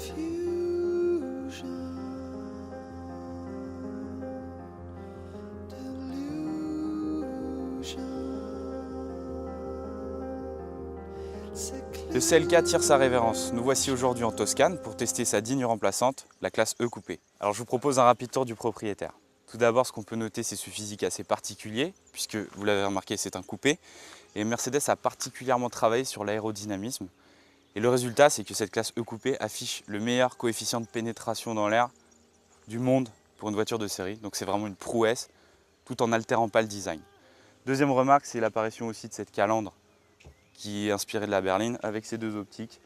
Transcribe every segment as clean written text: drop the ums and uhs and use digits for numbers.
Le CLK tire sa révérence. Nous voici aujourd'hui en Toscane pour tester sa digne remplaçante, la classe E coupé. Alors je vous propose un rapide tour du propriétaire. Tout d'abord, ce qu'on peut noter, c'est ce physique assez particulier, puisque vous l'avez remarqué, c'est un coupé. Et Mercedes a particulièrement travaillé sur l'aérodynamisme. Et le résultat, c'est que cette classe E coupé affiche le meilleur coefficient de pénétration dans l'air du monde pour une voiture de série. Donc c'est vraiment une prouesse, tout en n'altérant pas le design. Deuxième remarque, c'est l'apparition aussi de cette calandre qui est inspirée de la berline avec ses deux optiques.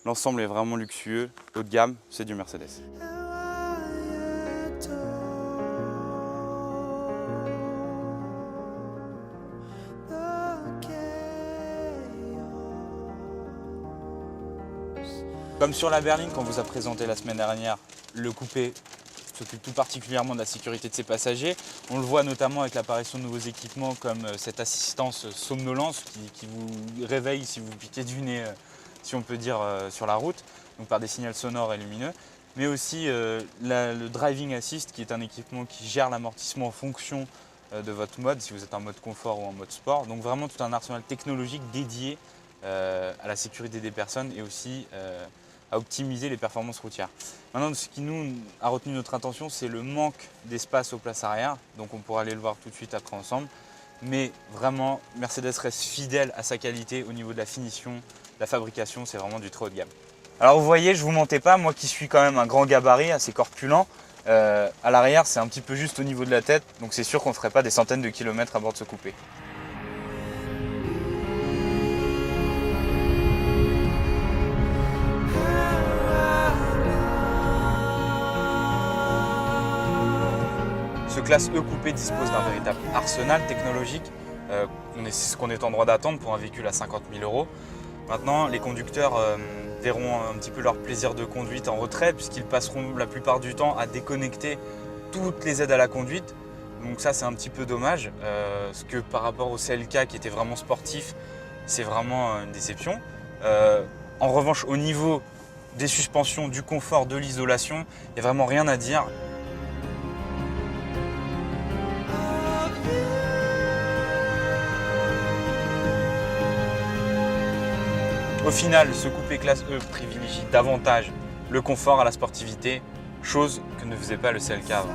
L'ensemble est vraiment luxueux, haut de gamme, c'est du Mercedes. Comme sur la berline qu'on vous a présenté la semaine dernière, le coupé s'occupe tout particulièrement de la sécurité de ses passagers. On le voit notamment avec l'apparition de nouveaux équipements comme cette assistance somnolence qui vous réveille si vous piquez du nez, si on peut dire, sur la route, donc par des signaux sonores et lumineux. Mais aussi le Driving Assist qui est un équipement qui gère l'amortissement en fonction de votre mode, si vous êtes en mode confort ou en mode sport. Donc vraiment tout un arsenal technologique dédié à la sécurité des personnes et aussi à optimiser les performances routières. Maintenant, ce qui nous a retenu notre attention, c'est le manque d'espace aux places arrière. Donc on pourra aller le voir tout de suite après ensemble. Mais vraiment, Mercedes reste fidèle à sa qualité au niveau de la finition, de la fabrication, c'est vraiment du très haut de gamme. Alors vous voyez, je ne vous mentais pas, moi qui suis quand même un grand gabarit, assez corpulent, à l'arrière c'est un petit peu juste au niveau de la tête, donc c'est sûr qu'on ne ferait pas des centaines de kilomètres à bord de ce coupé. Ce classe E coupé dispose d'un véritable arsenal technologique. C'est ce qu'on est en droit d'attendre pour un véhicule à 50 000 €. Maintenant, les conducteurs verront un petit peu leur plaisir de conduite en retrait puisqu'ils passeront la plupart du temps à déconnecter toutes les aides à la conduite. Donc ça, c'est un petit peu dommage, parce que par rapport au CLK qui était vraiment sportif, c'est vraiment une déception. En revanche, au niveau des suspensions, du confort, de l'isolation, il n'y a vraiment rien à dire. Au final, ce coupé classe E privilégie davantage le confort à la sportivité, chose que ne faisait pas le CLK avant.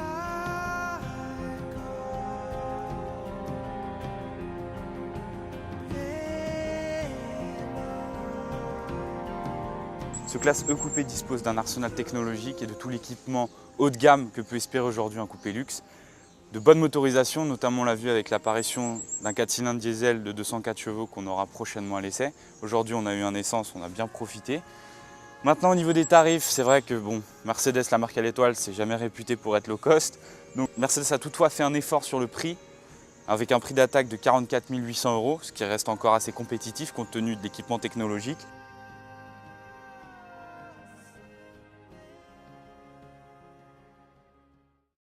Ce classe E coupé dispose d'un arsenal technologique et de tout l'équipement haut de gamme que peut espérer aujourd'hui un coupé luxe. De bonne motorisation, notamment on l'a vu avec l'apparition d'un 4 cylindres diesel de 204 chevaux qu'on aura prochainement à l'essai. Aujourd'hui on a eu un essence, on a bien profité. Maintenant au niveau des tarifs, c'est vrai que bon, Mercedes, la marque à l'étoile, c'est jamais réputé pour être low cost. Donc Mercedes a toutefois fait un effort sur le prix, avec un prix d'attaque de 44 800 €, ce qui reste encore assez compétitif compte tenu de l'équipement technologique.